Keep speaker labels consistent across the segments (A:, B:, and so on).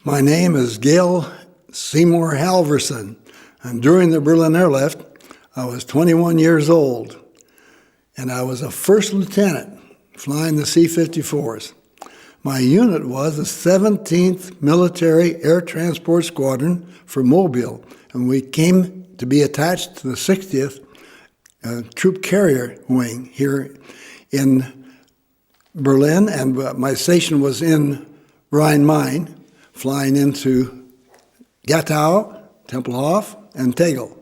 A: My name is Gail Halvorsen, and during the Berlin airlift, I was 21 years old, and I was a first lieutenant flying the C-54s. My unit was the 17th Military Air Transport Squadron for Mobile, and we came to be attached to the 60th Troop Carrier Wing here in Berlin, and my station was in Rhine-Main, flying into Gatow, Tempelhof, and Tegel.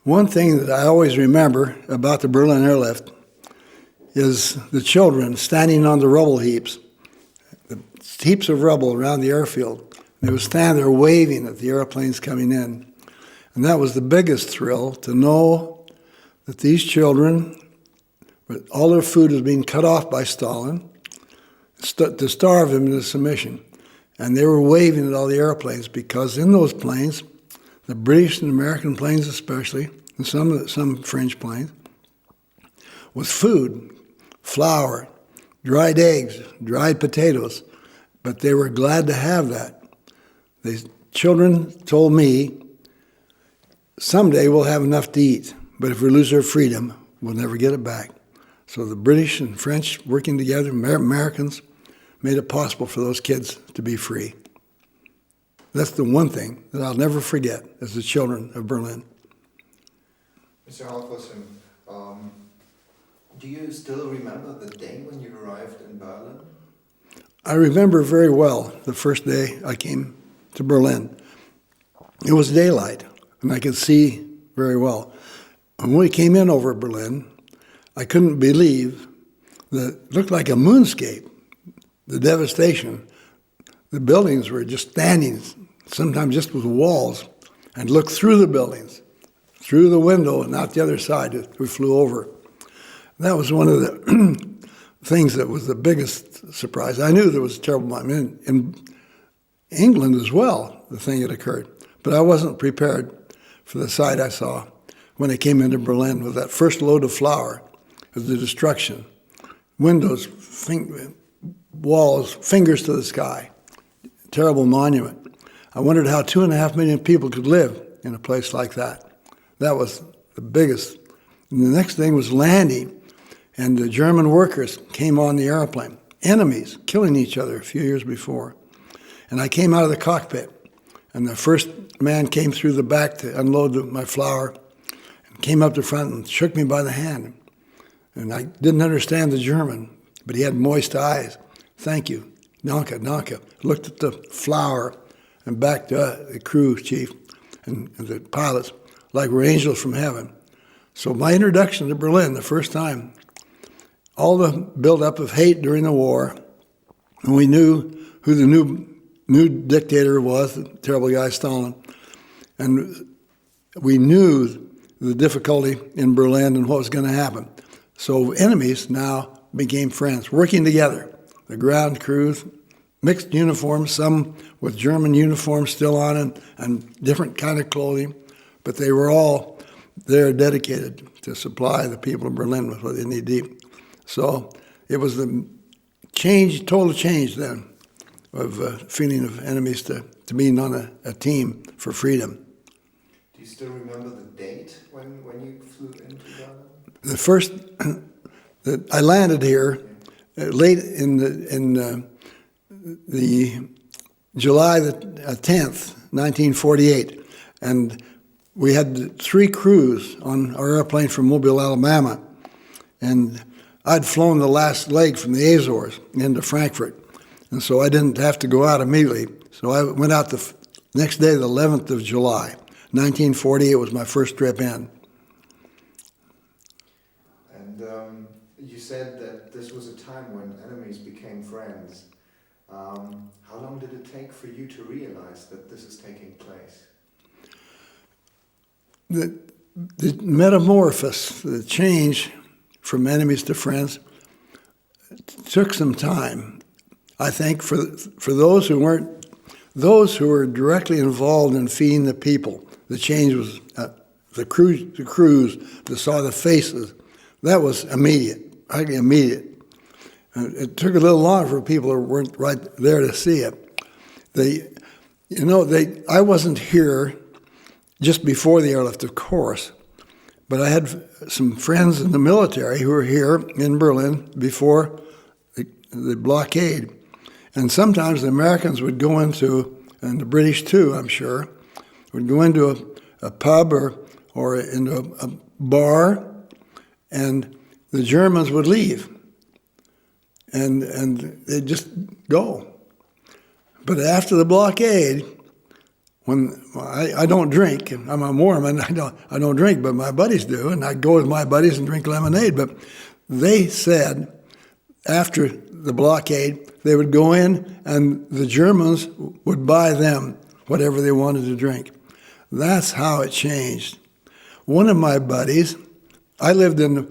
A: One thing that I always remember about the Berlin airlift is the children standing on the rubble heaps, the heaps of rubble around the airfield. They would stand there waving at the airplanes coming in. And that was the biggest thrill, to know that these children, all their food was being cut off by Stalin, to starve them into submission. And they were waving at all the airplanes, because in those planes, the British and American planes especially, and some French planes, was food, flour, dried eggs, dried potatoes, but they were glad to have that. The children told me, someday we'll have enough to eat, but if we lose our freedom, we'll never get it back. So the British and French working together, Americans, made it possible for those kids to be free. That's the one thing that I'll never forget as the children of Berlin.
B: Mr. Halvorsen, do you still remember the day when you arrived in Berlin?
A: I remember very well the first day I came to Berlin. It was daylight, and I could see very well. And when we came in over Berlin, I couldn't believe that it looked like a moonscape. The devastation. The buildings were just standing, sometimes just with walls, and looked through the buildings, through the window and out the other side as we flew over. That was one of the things that was the biggest surprise. I knew there was a terrible moment in England as well, the thing that occurred, but I wasn't prepared for the sight I saw when I came into Berlin with that first load of flour, of the destruction, windows, walls, fingers to the sky, terrible monument. I wondered how 2.5 million people could live in a place like that. That was the biggest. And the next thing was landing, and the German workers came on the airplane, enemies, killing each other a few years before. And I came out of the cockpit, and the first man came through the back to unload my flour, and came up to front and shook me by the hand. And I didn't understand the German, but he had moist eyes. Thank you, danke, danke. Looked at the flour and back to the crew chief and the pilots like we're angels from heaven. So my introduction to Berlin, the first time, all the buildup of hate during the war, and we knew who the new dictator was, the terrible guy Stalin, and we knew the difficulty in Berlin and what was going to happen. So enemies now became friends, working together. The ground crews, mixed uniforms, some with German uniforms still on and different kind of clothing, but they were all there dedicated to supply the people of Berlin with what they need to eat. So it was the change, total change then, of feeling of enemies to being on a team for freedom.
B: Do you still remember the date when you flew into Berlin?
A: The first that I landed here late in the July the 10th, 1948, and we had 3 crews on our airplane from Mobile, Alabama, and I'd flown the last leg from the Azores into Frankfurt, and so I didn't have to go out immediately. So I went out the next day, the 11th of July, 1948 was my first trip in.
B: And you said that this was a time when enemies became friends. How long did it take for you to realize that this is taking place?
A: The metamorphosis, the change from enemies to friends, took some time. I think for those who weren't, those who were directly involved in feeding the people, the change was the crews that saw the faces. That was immediate, immediate. It took a little longer for people who weren't right there to see it. I wasn't here just before the airlift, of course, but I had some friends in the military who were here in Berlin before the blockade. And sometimes the Americans would go into, and the British too, I'm sure, would go into a pub or into a bar, and the Germans would leave. And they'd just go. But after the blockade, when I don't drink, I'm a Mormon, I don't drink, but my buddies do, and I go with my buddies and drink lemonade. But they said after the blockade, they would go in and the Germans would buy them whatever they wanted to drink. That's how it changed. One of my buddies, I lived in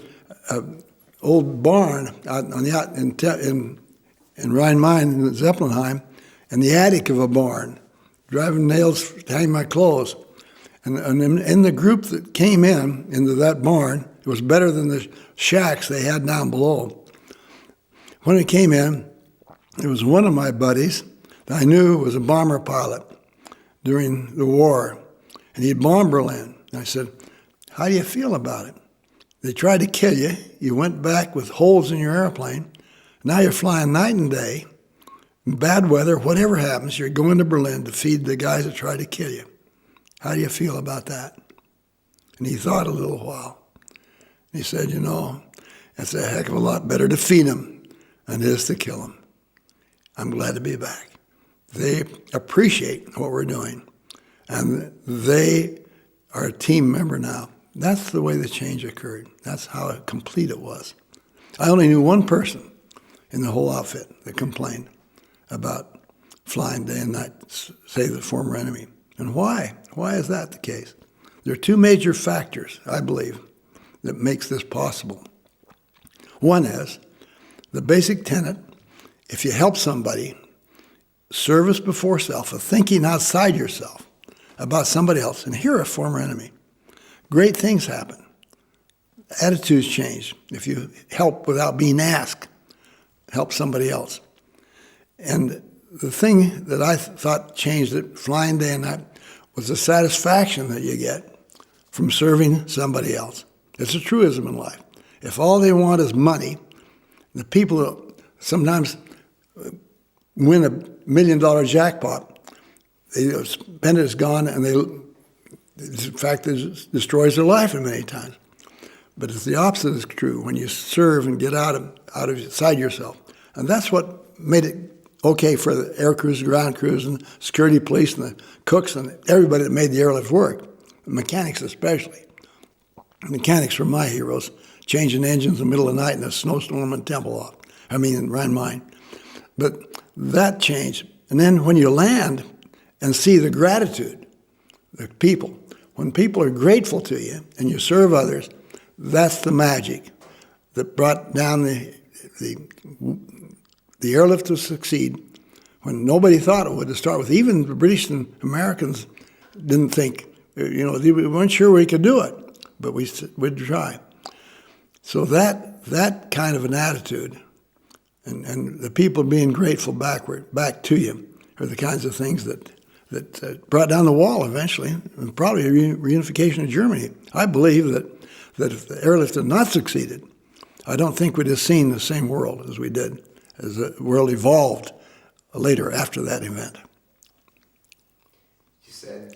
A: an old barn out in Rhine-Main, in Zeppelinheim, in the attic of a barn, driving nails to hang my clothes. And in the group that came into that barn, it was better than the shacks they had down below. When it came in, it was one of my buddies that I knew was a bomber pilot during the war, and he'd bombed Berlin. And I said, "How do you feel about it? They tried to kill you. You went back with holes in your airplane. Now you're flying night and day. In bad weather, whatever happens, you're going to Berlin to feed the guys that tried to kill you. How do you feel about that?" And he thought a little while. He said, "It's a heck of a lot better to feed them than it is to kill them. I'm glad to be back." They appreciate what we're doing, and they are a team member now. That's the way the change occurred. That's how complete it was. I only knew one person in the whole outfit that complained about flying day and night to save the former enemy. And why? Why is that the case? There are two major factors, I believe, that makes this possible. One is the basic tenet: if you help somebody, service before self, of thinking outside yourself about somebody else, and here a former enemy, great things happen. Attitudes change. If you help without being asked, help somebody else. And the thing that I thought changed it, flying day and night, was the satisfaction that you get from serving somebody else. It's a truism in life. If all they want is money, the people who sometimes win $1 million jackpot, they spend it, it's gone, and in fact, it destroys their life many times. But it's the opposite is true when you serve and get out of inside yourself. And that's what made it okay for the air crews, ground crews, and security police, and the cooks, and everybody that made the airlift work, the mechanics especially. The mechanics were my heroes, changing engines in the middle of the night in a snowstorm in in Rhine-Main. But that changed. And then when you land and see the gratitude, the people, when people are grateful to you and you serve others, that's the magic that brought down the airlift to succeed when nobody thought it would to start with. Even the British and Americans didn't think, they weren't sure we could do it, but we'd try. So that kind of an attitude and the people being grateful back to you are the kinds of things that brought down the wall eventually, and probably a reunification of Germany. I believe that if the airlift had not succeeded, I don't think we'd have seen the same world as we did, as the world evolved later after that event.
B: You said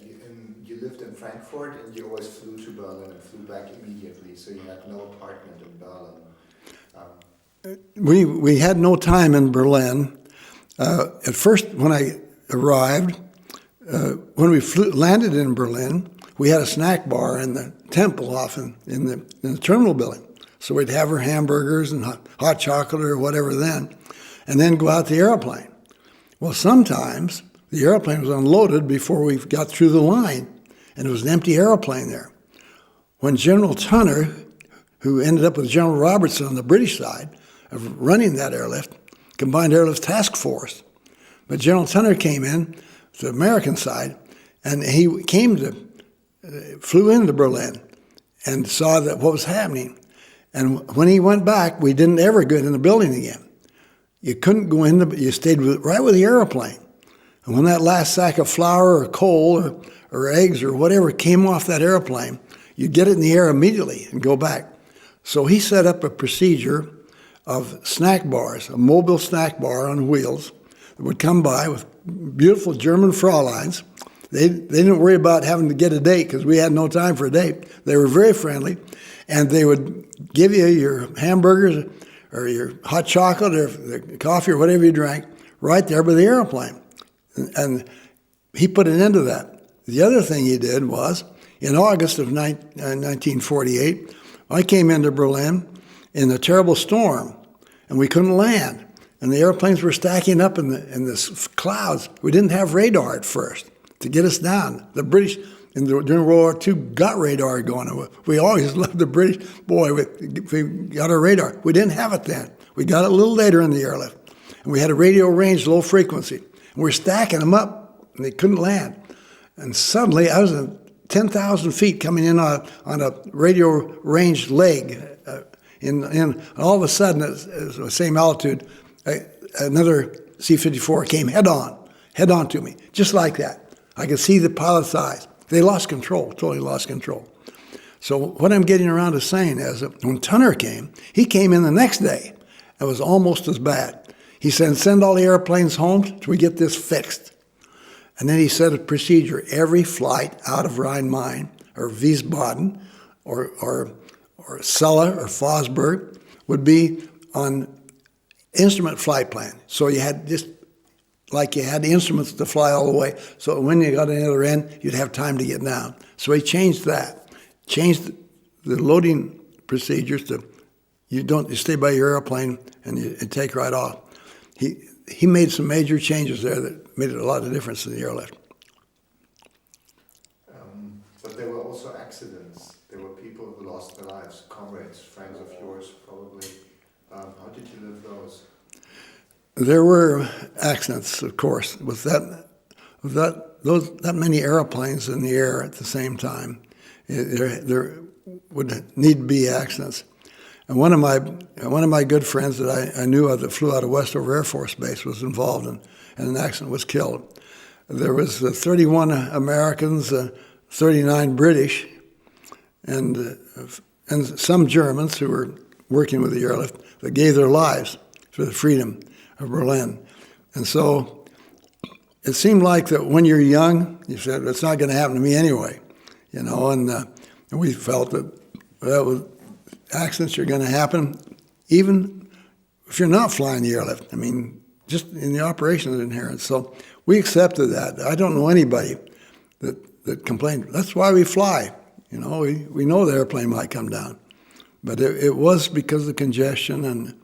B: you lived in Frankfurt and you always flew to Berlin and flew back immediately, so you had no apartment in Berlin.
A: We had no time in Berlin. At first, when I arrived, when we landed in Berlin, we had a snack bar in the temple often in the terminal building. So we'd have our hamburgers and hot chocolate or whatever then, and then go out the airplane. Well, sometimes the airplane was unloaded before we got through the line, and it was an empty airplane there. When General Tunner, who ended up with General Robertson on the British side of running that airlift, Combined Airlift Task Force, but General Tunner came in to the American side, and he flew into Berlin and saw what was happening. And when he went back, we didn't ever get in the building again. you couldn't go in, you stayed right with the airplane. And when that last sack of flour or coal or eggs or whatever came off that airplane, you'd get it in the air immediately and go back. So he set up a procedure of snack bars, a mobile snack bar on wheels that would come by with beautiful German Fräuleins. They didn't worry about having to get a date because we had no time for a date. They were very friendly, and they would give you your hamburgers or your hot chocolate or the coffee or whatever you drank right there by the airplane. And he put an end to that. The other thing he did was, in August of 1948, I came into Berlin in a terrible storm, and we couldn't land. And the airplanes were stacking up in the clouds. We didn't have radar at first to get us down. The British, during World War II, got radar going. We always loved the British. Boy, we got our radar. We didn't have it then. We got it a little later in the airlift. And we had a radio range, low frequency. And we're stacking them up, and they couldn't land. And suddenly, I was at 10,000 feet coming in on a radio range leg. And all of a sudden, at the same altitude, another C-54 came head on to me, just like that. I could see the pilot's eyes. They lost control, totally lost control. So what I'm getting around to saying is that when Tunner came, he came in the next day. It was almost as bad. He said, send all the airplanes home till we get this fixed. And then he set a procedure. Every flight out of Rhein-Main or Wiesbaden or Celle or Fosburg would be on instrument flight plan. So you had just like you had instruments to fly all the way. So when you got on the other end, you'd have time to get down. So he changed that. Changed the loading procedures to you stay by your airplane and you take right off. He made some major changes there that made a lot of difference in the airlift.
B: But there were also accidents. There were people who lost their lives, comrades, friends of yours, probably. How did you live those?
A: There were accidents, of course, with that many airplanes in the air at the same time. There would need to be accidents. And one of my good friends that I knew of that flew out of Westover Air Force Base was involved in an accident, was killed. There was 31 Americans, 39 British, and some Germans who were working with the airlift that gave their lives for the freedom of Berlin. And so it seemed like that when you're young, you said, it's not going to happen to me anyway, and we felt that accidents are going to happen even if you're not flying the airlift. I mean, just in the operation of inherent. So we accepted that. I don't know anybody that complained. That's why we fly. We know the airplane might come down. But it was because of the congestion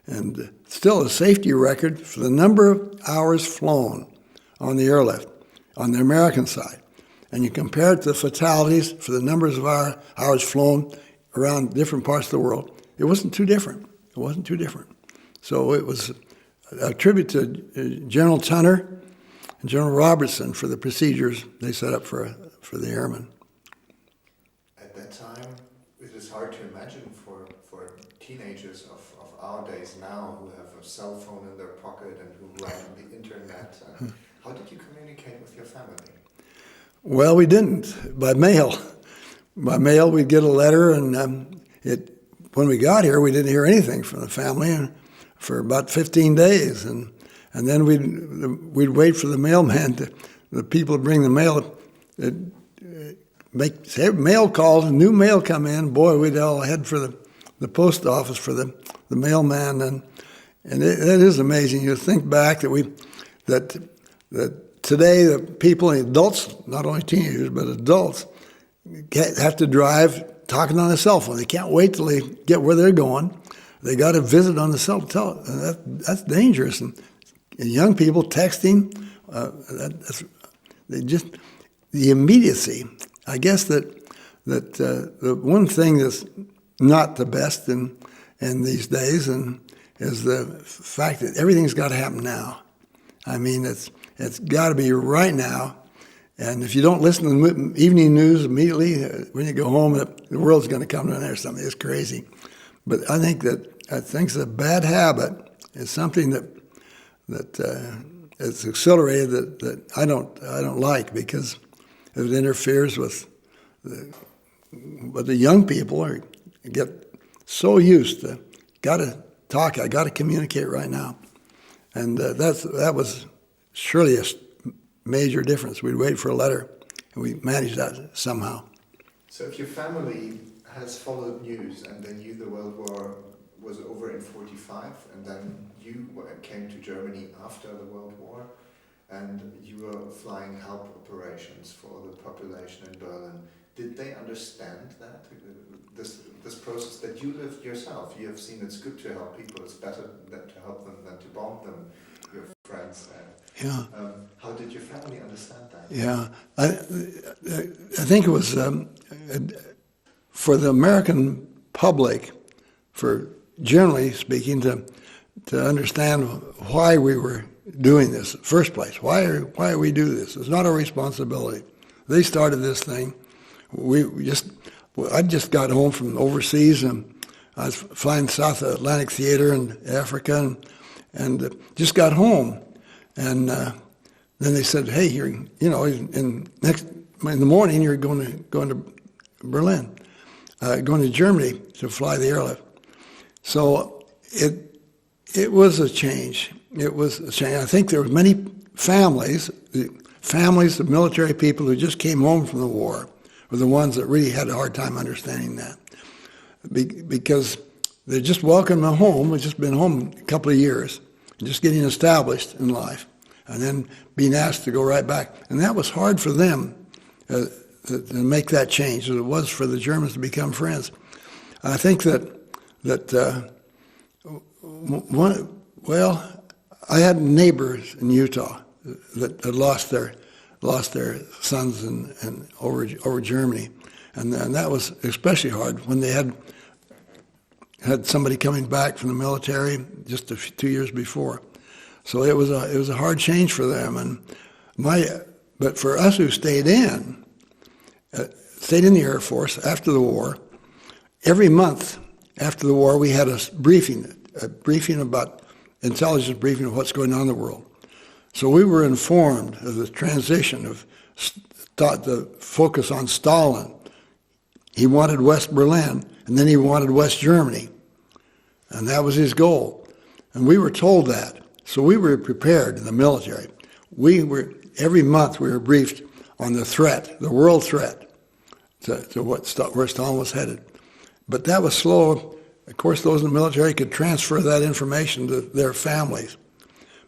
A: and still a safety record for the number of hours flown on the airlift, on the American side. And you compare it to the fatalities for the numbers of hours flown around different parts of the world, it wasn't too different. It wasn't too different. So it was a tribute to General Tunner and General Robertson for the procedures they set up for the airmen.
B: At that time, it is hard to imagine for teenagers of our days now who have a cell phone in their pocket and who write on the internet. How did you communicate with your family?
A: Well, we didn't. By mail. By mail, we'd get a letter, and when we got here, we didn't hear anything from the family for about 15 days, and then we'd wait for the mailman, the people to bring the mail, say mail calls, new mail come in. Boy, we'd all head for the post office for the mailman, and it is amazing. You think back that today the people, the adults, not only teenagers but adults, have to drive talking on a cell phone. They can't wait till they get where they're going. They got to visit on the cell phone. That's dangerous. And young people texting, the immediacy. I guess that the one thing that's not the best in these days is the fact that everything's got to happen now. I mean, it's got to be right now. And if you don't listen to the evening news immediately, when you go home, the world's going to come to an end or something. It's crazy. But I think it's a bad habit is something that it's accelerated that I don't like, because it interferes with the young people get so used to, got to talk, I got to communicate right now, and that was surely a major difference. We'd wait for a letter, and we managed that somehow.
B: So if your family has followed news and they knew the World War was over in 1945, and then you came to Germany after the World War, and you were flying help operations for the population in Berlin, did they understand that? This process that you lived yourself, you have seen it's good to help people, it's better to help them than to bomb them, your friends said.
A: Yeah.
B: How did your family understand that?
A: Yeah. I think it was for the American public, for generally speaking, to understand why we were doing this in the first place. Why we do this? It's not our responsibility. They started this thing. I just got home from overseas, and I was flying South Atlantic Theater in Africa, and just got home, and then they said, "Hey, in the morning you're going to Berlin, going to Germany to fly the airlift." So it was a change. It was a change. I think there were many families of military people who just came home from the war were the ones that really had a hard time understanding that, because they just welcomed them home. We've just been home a couple of years, just getting established in life, and then being asked to go right back. And that was hard for them to make that change, as it was for the Germans to become friends. I think that I had neighbors in Utah that had lost their sons and over Germany, and that was especially hard when they had somebody coming back from the military just 2 years before. So it was a hard change for them, but for us who stayed in the Air Force after the war, every month after the war we had a briefing about intelligence briefing of what's going on in the world. So we were informed of the transition of the focus on Stalin. He wanted West Berlin, and then he wanted West Germany, and that was his goal. And we were told that, so we were prepared in the military. Every month we were briefed on the threat, the world threat, to where Stalin was headed. But that was slow. Of course, those in the military could transfer that information to their families.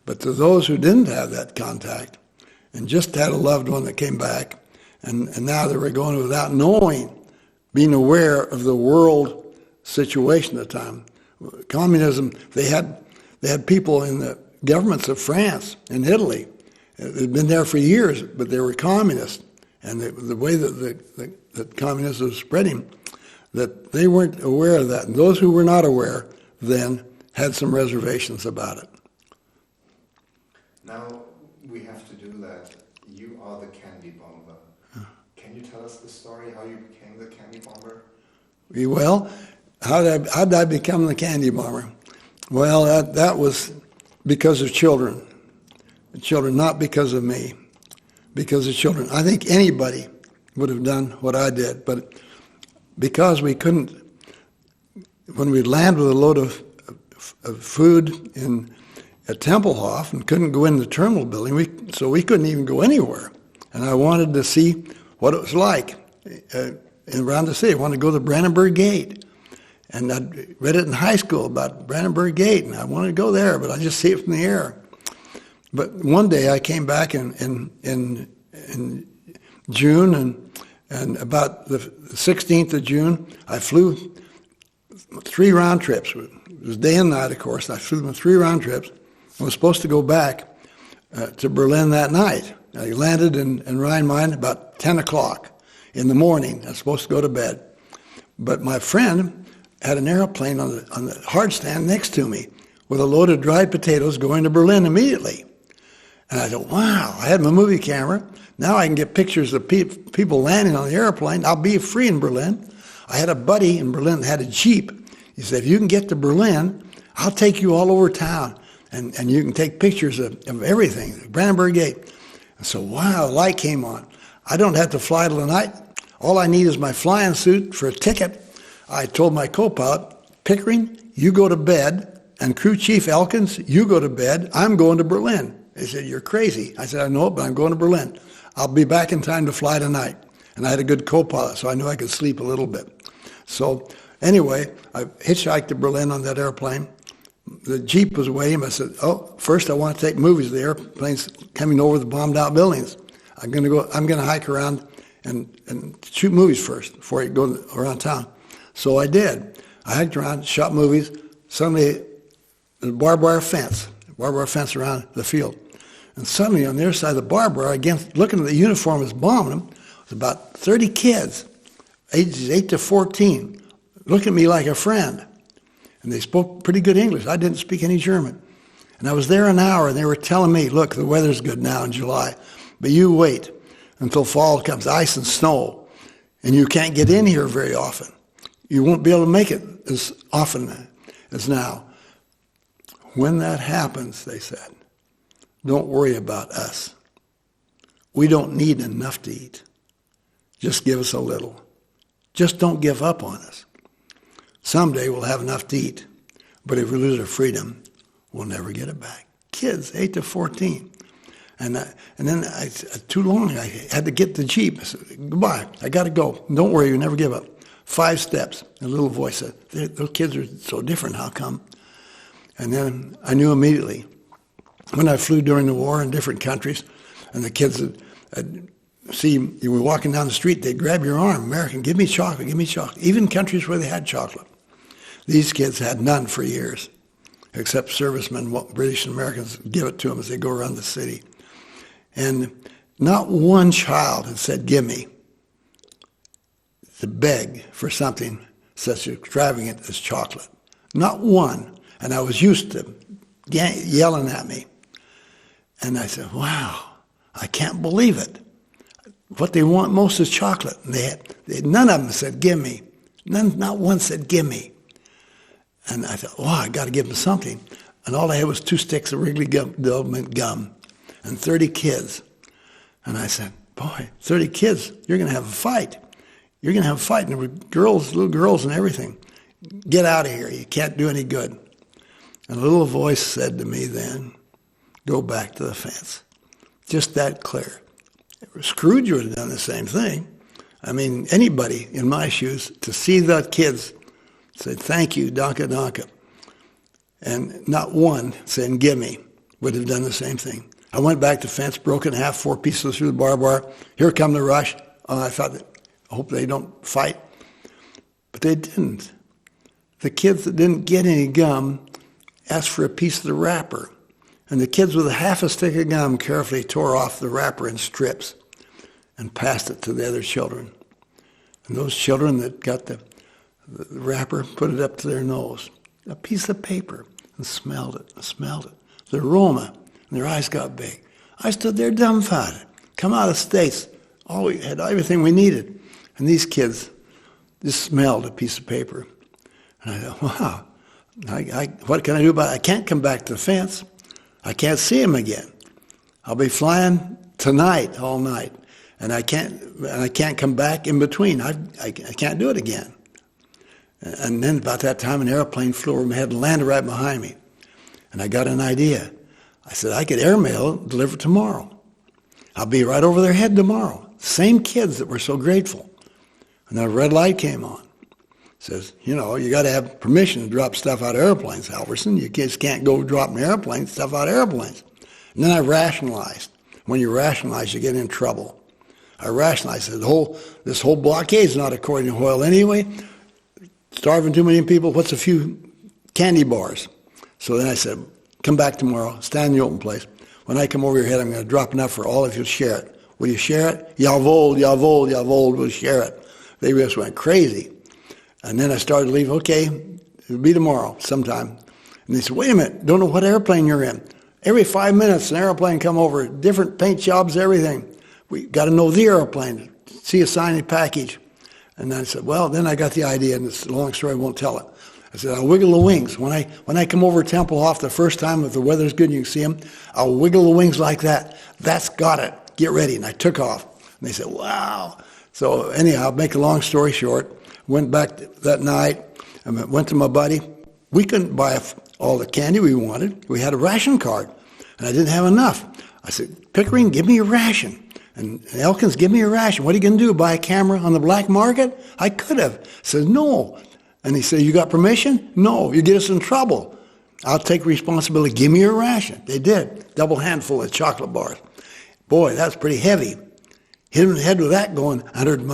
A: But to those who didn't have that contact and just had a loved one that came back, and now they were going without being aware of the world situation at the time. Communism, they had people in the governments of France and Italy. They'd been there for years, but they were communists. And the way that communism was spreading, that they weren't aware of that. And those who were not aware then had some reservations about it.
B: Now we have to do that. You are the candy bomber. Can you tell us the story, how you became the candy bomber?
A: Well, how did I become the candy bomber? Well, that was because of children. Children, not because of me. Because of children. I think anybody would have done what I did, but because we couldn't, when we'd land with a load of food at Tempelhof and couldn't go in the terminal building, so we couldn't even go anywhere. And I wanted to see what it was like around the city. I wanted to go to the Brandenburg Gate. And I'd read it in high school about Brandenburg Gate, and I wanted to go there, but I just see it from the air. But one day I came back in June, and about the 16th of June, I flew 3 round trips. It was day and night, of course. I flew 3 round trips. I was supposed to go back to Berlin that night. I landed in Rhine-Main about 10 o'clock in the morning. I was supposed to go to bed. But my friend had an airplane on the hard stand next to me with a load of dried potatoes going to Berlin immediately. And I thought, wow, I had my movie camera. Now I can get pictures of people landing on the airplane. I'll be free in Berlin. I had a buddy in Berlin that had a Jeep. He said, if you can get to Berlin, I'll take you all over town, and you can take pictures of everything, Brandenburg Gate. And so, wow, the light came on. I don't have to fly till the night. All I need is my flying suit for a ticket. I told my co-pilot, Pickering, you go to bed, and Crew Chief Elkins, you go to bed. I'm going to Berlin. They said, you're crazy. I said, I know it, but I'm going to Berlin. I'll be back in time to fly tonight. And I had a good co-pilot, so I knew I could sleep a little bit. So anyway, I hitchhiked to Berlin on that airplane. The Jeep was waiting. I said, first I want to take movies of the airplanes coming over the bombed out buildings. I'm going to hike around and shoot movies first before I go around town. So I did. I hiked around, shot movies. Suddenly, a barbed wire fence around the field. And suddenly on the other side of the barbed wire, again, looking at the uniform that's bombing them, was about 30 kids, ages 8 to 14, looking at me like a friend. And they spoke pretty good English. I didn't speak any German. And I was there an hour, and they were telling me, look, the weather's good now in July, but you wait until fall comes, ice and snow, and you can't get in here very often. You won't be able to make it as often as now. When that happens, they said, don't worry about us. We don't need enough to eat. Just give us a little. Just don't give up on us. Someday we'll have enough to eat, but if we lose our freedom, we'll never get it back. Kids, 8 to 14. And then too long, I had to get the Jeep. I said, goodbye, I got to go. Don't worry, you never give up. 5 steps. A little voice said, those kids are so different, how come? And then I knew immediately. When I flew during the war in different countries, and the kids would see you were walking down the street, they'd grab your arm, American, give me chocolate, give me chocolate. Even countries where they had chocolate. These kids had none for years, except servicemen, British and Americans, give it to them as they go around the city. And not one child had said, give me, to beg for something such extravagant as chocolate. Not one. And I was used to yelling at me. And I said, wow, I can't believe it. What they want most is chocolate. And none of them said, give me. Not one said, give me. And I thought, wow, I got to give them something. And all I had was 2 sticks of Wrigley Government gum and 30 kids. And I said, boy, 30 kids, you're going to have a fight. You're going to have a fight. And there were girls, little girls and everything. Get out of here. You can't do any good. And a little voice said to me then, go back to the fence. Just that clear. Scrooge would have done the same thing. I mean, anybody in my shoes, to see the kids say, thank you, Danke, Danke, and not one saying, give me, would have done the same thing. I went back to the fence, broke it in half, 4 pieces through the barbed wire. Here come the rush. I thought, I hope they don't fight. But they didn't. The kids that didn't get any gum asked for a piece of the wrapper. And the kids with a half a stick of gum carefully tore off the wrapper in strips and passed it to the other children. And those children that got the wrapper put it up to their nose, a piece of paper, and smelled it, the aroma, and their eyes got big. I stood there dumbfounded. Come out of the States, we had everything we needed. And these kids just smelled a piece of paper. And I thought, wow, what can I do about it? I can't come back to the fence. I can't see him again. I'll be flying tonight, all night, and I can't come back in between. I can't do it again. And then about that time, an airplane flew over my head and landed right behind me. And I got an idea. I said, I could airmail it, deliver it tomorrow. I'll be right over their head tomorrow. Same kids that were so grateful. And the red light came on. It says, you got to have permission to drop stuff out of airplanes, Halvorsen. You just can't go dropping airplanes, stuff out of airplanes. And then I rationalized. When you rationalize, you get in trouble. I rationalized. I said, this whole blockade is not according to Hoyle anyway. Starving too many people, what's a few candy bars? So then I said, come back tomorrow, stand in the open place. When I come over your head, I'm going to drop enough for all if you'll share it. Will you share it? Jawohl, jawohl, jawohl, we'll share it. They just went crazy. And then I started to leave, okay, it'll be tomorrow sometime. And they said, wait a minute, don't know what airplane you're in. Every 5 minutes an airplane come over, different paint jobs, everything. We got to know the airplane, see a signed package. And I said, well, then I got the idea, and it's a long story, I won't tell it. I said, I'll wiggle the wings. When I come over Tempelhof the first time, if the weather's good and you can see them, I'll wiggle the wings like that. That's got it. Get ready. And I took off. And they said, wow. So anyhow, make a long story short, went back that night and went to my buddy. We couldn't buy all the candy we wanted. We had a ration card, and I didn't have enough. I said, Pickering, give me a ration. And Elkins, give me a ration. What are you going to do, buy a camera on the black market? I could have. I said, no. And he said, you got permission? No, you get us in trouble. I'll take responsibility. Give me a ration. They did. Double handful of chocolate bars. Boy, that's pretty heavy. Hit him in the head with that going 10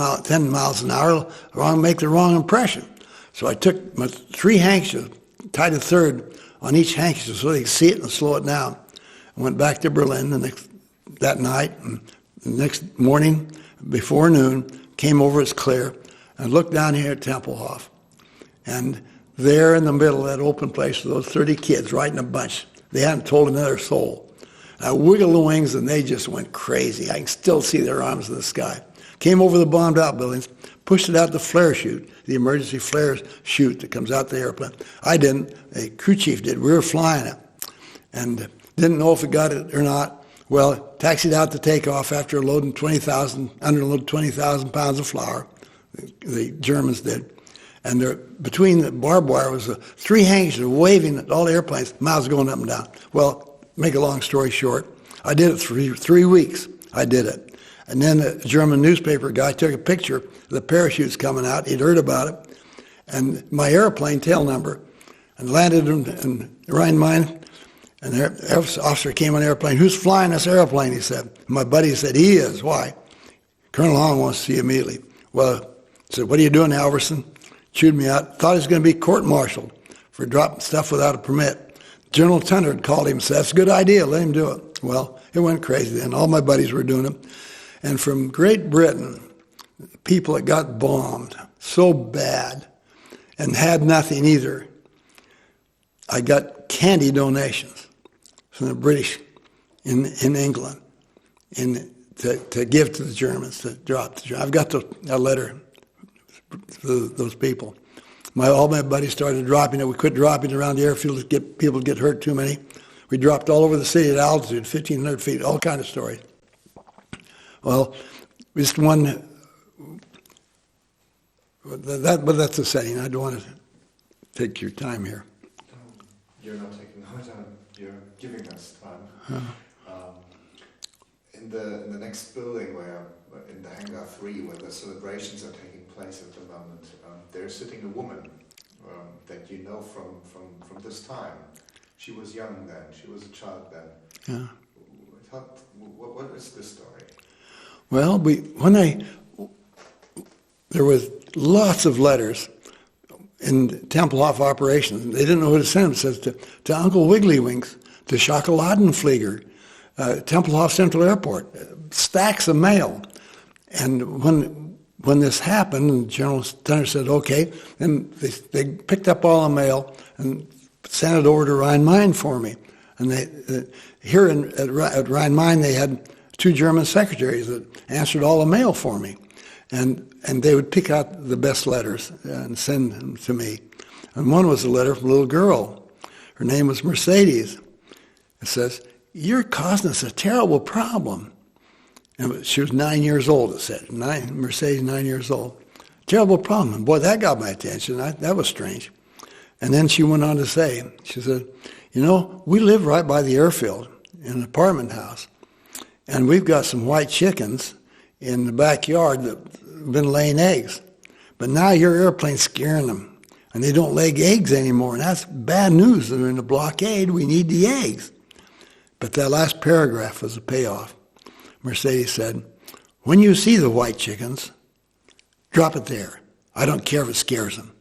A: miles an hour, make the wrong impression. So I took my 3 handkerchiefs, tied a third on each handkerchief so they could see it and slow it down. I went back to Berlin that night, and the next morning, before noon, came over, it's clear, and looked down here at Tempelhof. And there in the middle of that open place, those 30 kids right in a bunch. They hadn't told another soul. I wiggled the wings, and they just went crazy. I can still see their arms in the sky. Came over the bombed-out buildings, pushed it out the flare chute, the emergency flare chute that comes out the airplane. I didn't. The crew chief did. We were flying it. And didn't know if it got it or not. Well, taxied out to takeoff after unloading 20,000 pounds of flour. The Germans did. And there, between the barbed wire was 3 handkerchiefs waving at all the airplanes, mouths going up and down. Well, make a long story short, I did it for 3 weeks. I did it. And then the German newspaper guy took a picture of the parachutes coming out. He'd heard about it. And my airplane tail number, and landed in Rhine-Main. And the officer came on the airplane. Who's flying this airplane? He said. My buddy said, he is. Why? Colonel Long wants to see you immediately. Well, I said, what are you doing, Halvorsen? Chewed me out. Thought he was going to be court-martialed for dropping stuff without a permit. General Tunner had called him and said, that's a good idea. Let him do it. Well, it went crazy then. All my buddies were doing it. And from Great Britain, people that got bombed so bad and had nothing either, I got candy donations from the British in England to give to the Germans, to drop. I've got a letter to those people. All my buddies started dropping it. We quit dropping it around the airfield to get people to get hurt too many. We dropped all over the city at altitude, 1,500 feet, all kind of stories. Well, just one, but that's the setting. I don't want to take your time here.
B: You're not taking no time. You're giving us time. In the next building, where in the Hangar 3, where the celebrations are taking place at the moment, there's sitting a woman that you know from this time. She was young then. She was a child then.
A: Yeah.
B: What is this story?
A: Well, there was lots of letters in Tempelhof operations. They didn't know who to send them. It says to Uncle Wiggly Winks, to Schokoladenflieger, Tempelhof Central Airport, stacks of mail. And when this happened, and General Tunner said, okay, and they picked up all the mail and sent it over to Rhine-Main for me. And here at Rhine-Main, they had 2 German secretaries that answered all the mail for me. And they would pick out the best letters and send them to me. And one was a letter from a little girl. Her name was Mercedes. It says, you're causing us a terrible problem. And she was 9 years old, it said. Mercedes, 9 years old. Terrible problem. And boy, that got my attention. That was strange. And then she went on to say, she said, you know, we live right by the airfield in an apartment house. And we've got some white chickens in the backyard that have been laying eggs. But now your airplane's scaring them. And they don't lay eggs anymore. And that's bad news. They're in a blockade. We need the eggs. But that last paragraph was a payoff. Mercedes said, when you see the white chickens, drop it there. I don't care if it scares them.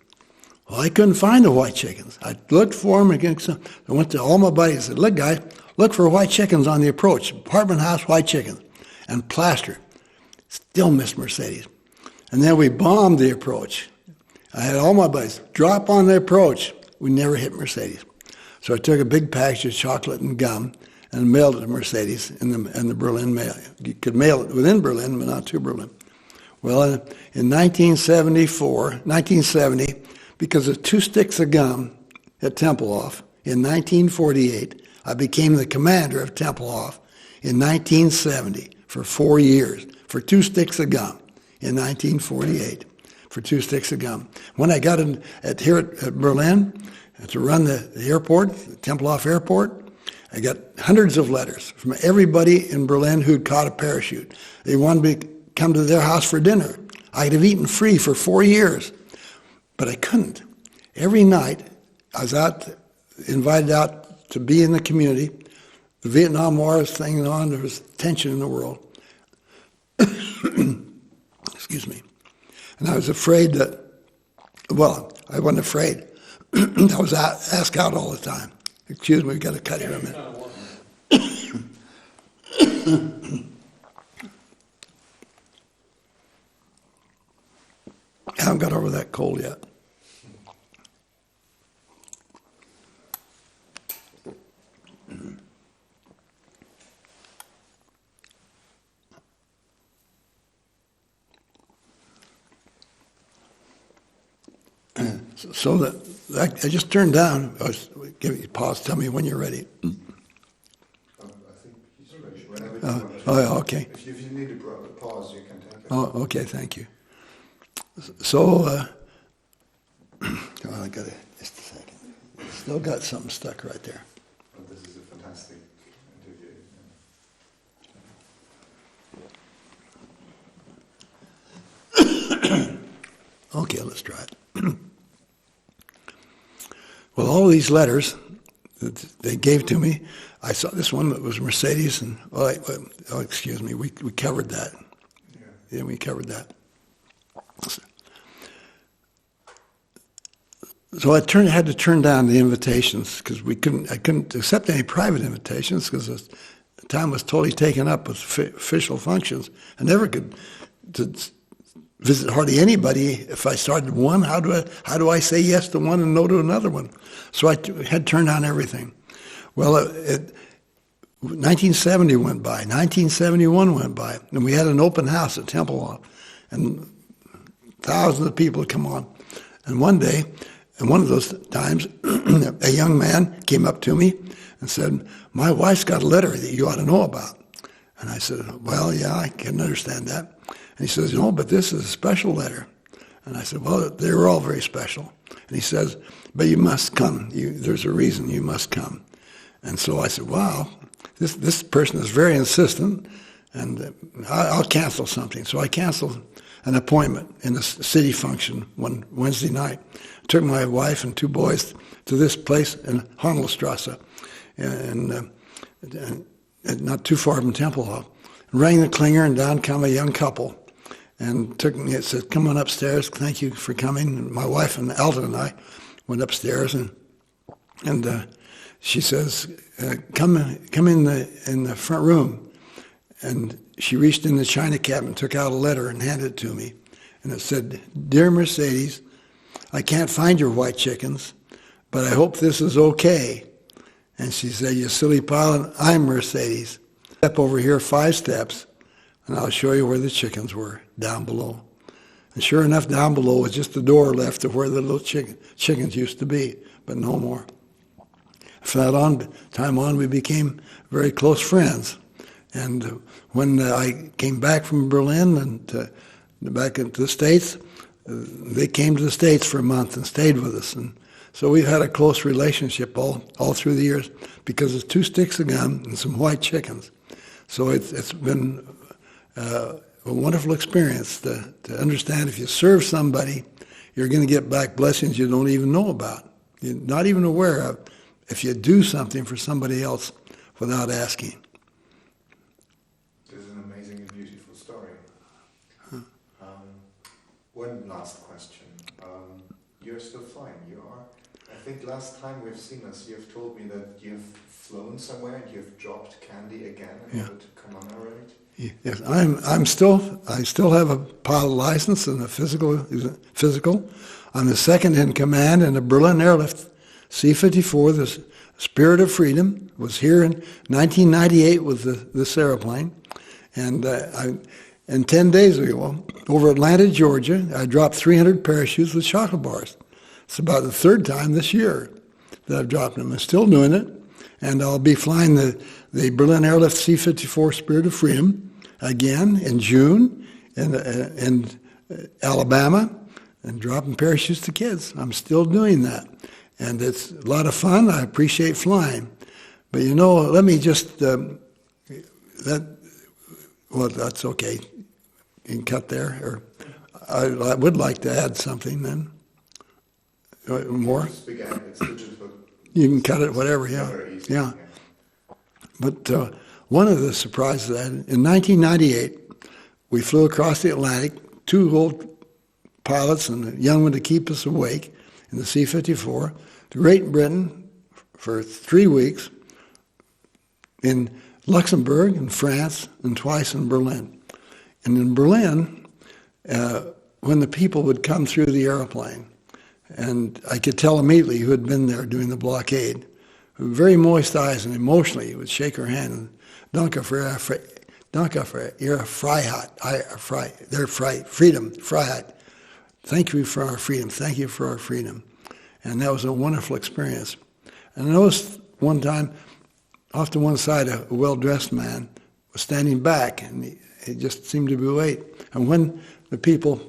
A: Well, I couldn't find the white chickens. I looked for them. I went to all my buddies and said, look, guys, look for white chickens on the approach. Apartment house, white chickens. And plaster. Still missed Mercedes. And then we bombed the approach. I had all my buddies drop on the approach. We never hit Mercedes. So I took a big package of chocolate and gum and mailed it to Mercedes in the Berlin mail. You could mail it within Berlin, but not to Berlin. Well, in 1970, because of 2 sticks of gum at Tempelhof in 1948, I became the commander of Tempelhof in 1970 for 4 years, for 2 sticks of gum in 1948, for 2 sticks of gum. When I got here at Berlin to run the airport, the Tempelhof airport, I got hundreds of letters from everybody in Berlin who'd caught a parachute. They wanted me to come to their house for dinner. I'd have eaten free for 4 years, but I couldn't. Every night, I was invited out to be in the community. The Vietnam War was going on. There was tension in the world. Excuse me. And I was afraid that, well, I wasn't afraid. I was asked out all the time. Excuse me, we've got to cut here a minute. I haven't got over that cold yet. So that I just turned down. Give me pause. Tell me when you're ready.
B: I think he's ready. Whenever you want.
A: Oh, okay.
B: If you need a pause, you can take it.
A: Oh, okay. Thank you. So, I got it. Just a second. Still got something stuck right there.
B: Well, this is a fantastic interview.
A: Okay, let's try it. Well, all of these letters that they gave to me, I saw this one that was Mercedes, and excuse me, we covered that. Yeah, we covered that. So I had to turn down the invitations because I couldn't accept any private invitations because the time was totally taken up with official functions. I never could visit hardly anybody. If I started one, how do I say yes to one and no to another one? So I had turned down everything. Well, 1970 went by, 1971 went by, and we had an open house at Tempelhof, and thousands of people had come on. And one day, and one of those times, a young man came up to me and said, "My wife's got a letter that you ought to know about." And I said, "Well, yeah, I can understand that." And he says, "No, but this is a special letter." And I said, "Well, they were all very special." And he says, "But you must come. There's a reason you must come." And so I said, "Wow, this person is very insistent, and I'll cancel something." So I canceled an appointment in a city function one Wednesday night. I took my wife and 2 boys to this place in Handelstrasse, and not too far from Tempelhof. Rang the clinger, and down came a young couple, and took me. It said, "Come on upstairs. Thank you for coming." And my wife and Alton and I went upstairs, and she says, "Come in the front room." And she reached in the china cabinet and took out a letter and handed it to me, and it said, "Dear Mercedes, I can't find your white chickens, but I hope this is okay." And she said, "You silly pilot, I'm Mercedes. Step over here 5 steps, and I'll show you where the chickens were, down below." And sure enough, down below was just the door left of where the little chickens used to be, but no more. From that time on, we became very close friends. And when I came back from Berlin and back into the States, they came to the States for a month and stayed with us. And so we've had a close relationship all through the years because of 2 sticks of gum and some white chickens. So it's been a wonderful experience to understand if you serve somebody, you're going to get back blessings you don't even know about, you're not even aware of, if you do something for somebody else without asking.
B: This is an amazing and beautiful story. One last question. You're still flying. You are. I think last time we've seen us, you've told me that you've flown somewhere and you've dropped candy again in order to commemorate.
A: Yes, I still have a pilot license and a physical. I'm the second in command in the Berlin Airlift C-54, the Spirit of Freedom. Was here in 1998 with this airplane. And 10 days ago, over Atlanta, Georgia, I dropped 300 parachutes with chocolate bars. It's about the third time this year that I've dropped them. I'm still doing it, and I'll be flying the Berlin Airlift C-54 Spirit of Freedom again in June in Alabama, and dropping parachutes to kids. I'm still doing that, and it's a lot of fun. I appreciate flying, but let me just that's okay. You can cut there, or I would like to add something then. More?
B: It's digital.
A: You can cut it, whatever, yeah. But one of the surprises I had, in 1998, we flew across the Atlantic, two old pilots and a young one to keep us awake in the C-54, to Great Britain for 3 weeks, in Luxembourg, in France, and twice in Berlin. And in Berlin, when the people would come through the airplane, and I could tell immediately who had been there during the blockade, with very moist eyes, and emotionally he would shake her hand and Danke für Ihre Freiheit, their freedom, Freiheit. Thank you for our freedom. Thank you for our freedom. And that was a wonderful experience. And I noticed one time, off to one side, a well-dressed man was standing back, and he just seemed to be waiting. And when the people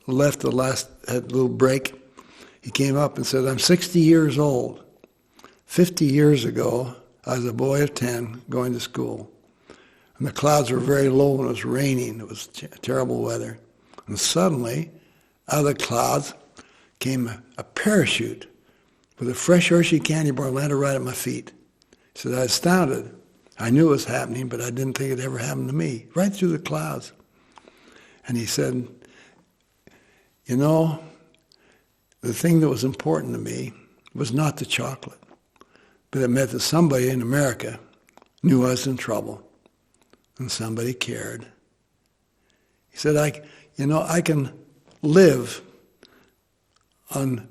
A: left had a little break, he came up and said, I'm 60 years old. 50 years ago, I was a boy of 10 going to school. And the clouds were very low and it was raining. It was terrible weather. And suddenly, out of the clouds came a parachute with a fresh Hershey candy bar landed right at my feet. He said, I was astounded. I knew it was happening, but I didn't think it ever happened to me, right through the clouds. And he said, the thing that was important to me was not the chocolate, but it meant that somebody in America knew I was in trouble, and somebody cared. He said, I can live on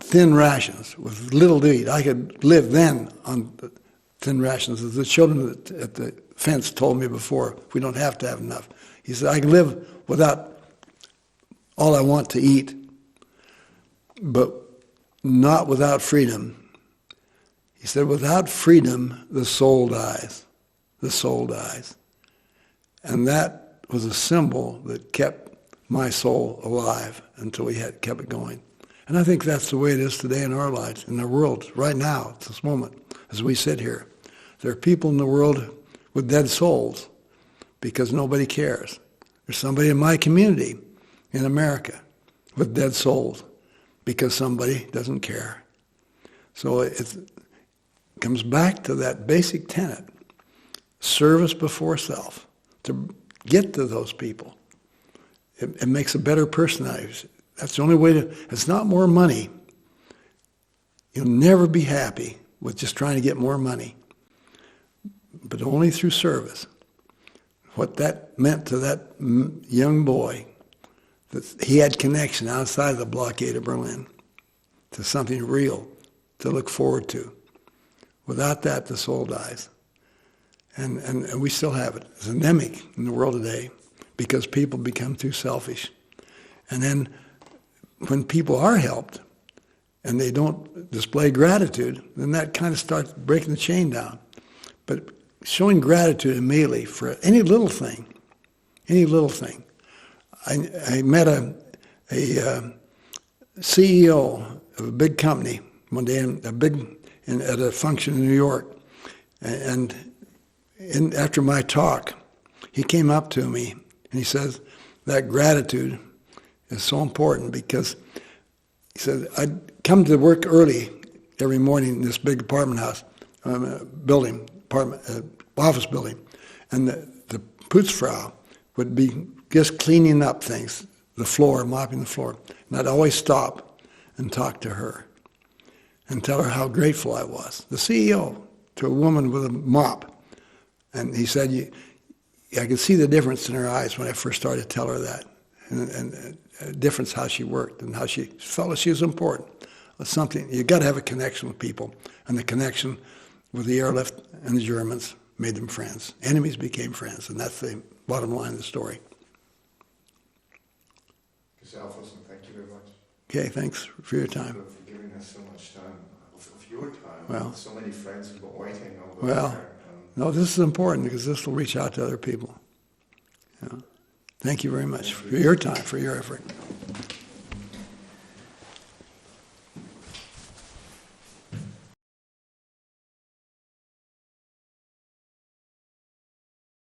A: thin rations with little to eat. I could live then on thin rations. As the children at the fence told me before, we don't have to have enough. He said, I can live without all I want to eat, but not without freedom. He said, without freedom, the soul dies. The soul dies. And that was a symbol that kept my soul alive until we kept it going. And I think that's the way it is today in our lives, in our world, right now, at this moment, as we sit here. There are people in the world with dead souls because nobody cares. There's somebody in my community in America with dead souls because somebody doesn't care. So it comes back to that basic tenet, service before self, to get to those people. It makes a better person out of you. That's the only way to, it's not more money. You'll never be happy with just trying to get more money, but only through service. What that meant to that young boy, that he had connection outside of the blockade of Berlin to something real to look forward to. Without that, the soul dies. And we still have it. It's endemic in the world today because people become too selfish. And then when people are helped and they don't display gratitude, then that kind of starts breaking the chain down. But showing gratitude immediately for any little thing. I met a CEO of a big company one day at a function in New York, and after my talk, he came up to me and he says that gratitude is so important because he said I'd come to work early every morning in this big apartment house, office building, and the Putzfrau would be just cleaning up things, the floor, mopping the floor, and I'd always stop and talk to her and tell her how grateful I was. The CEO to a woman with a mop. And he said, I could see the difference in her eyes when I first started to tell her that, and a difference how she worked and how she felt that she was important. It's something, you got to have a connection with people, and the connection with the airlift and the Germans made them friends. Enemies became friends, and that's the bottom line of the story.
B: Gail Halvorsen, thank you very much.
A: Okay, thanks for your time.
B: For giving us so much time, of your time.
A: Well.
B: So many friends who were waiting over
A: Well,
B: there.
A: no, this is important because this will reach out to other people. Yeah. Thank you very much for your time, for your effort.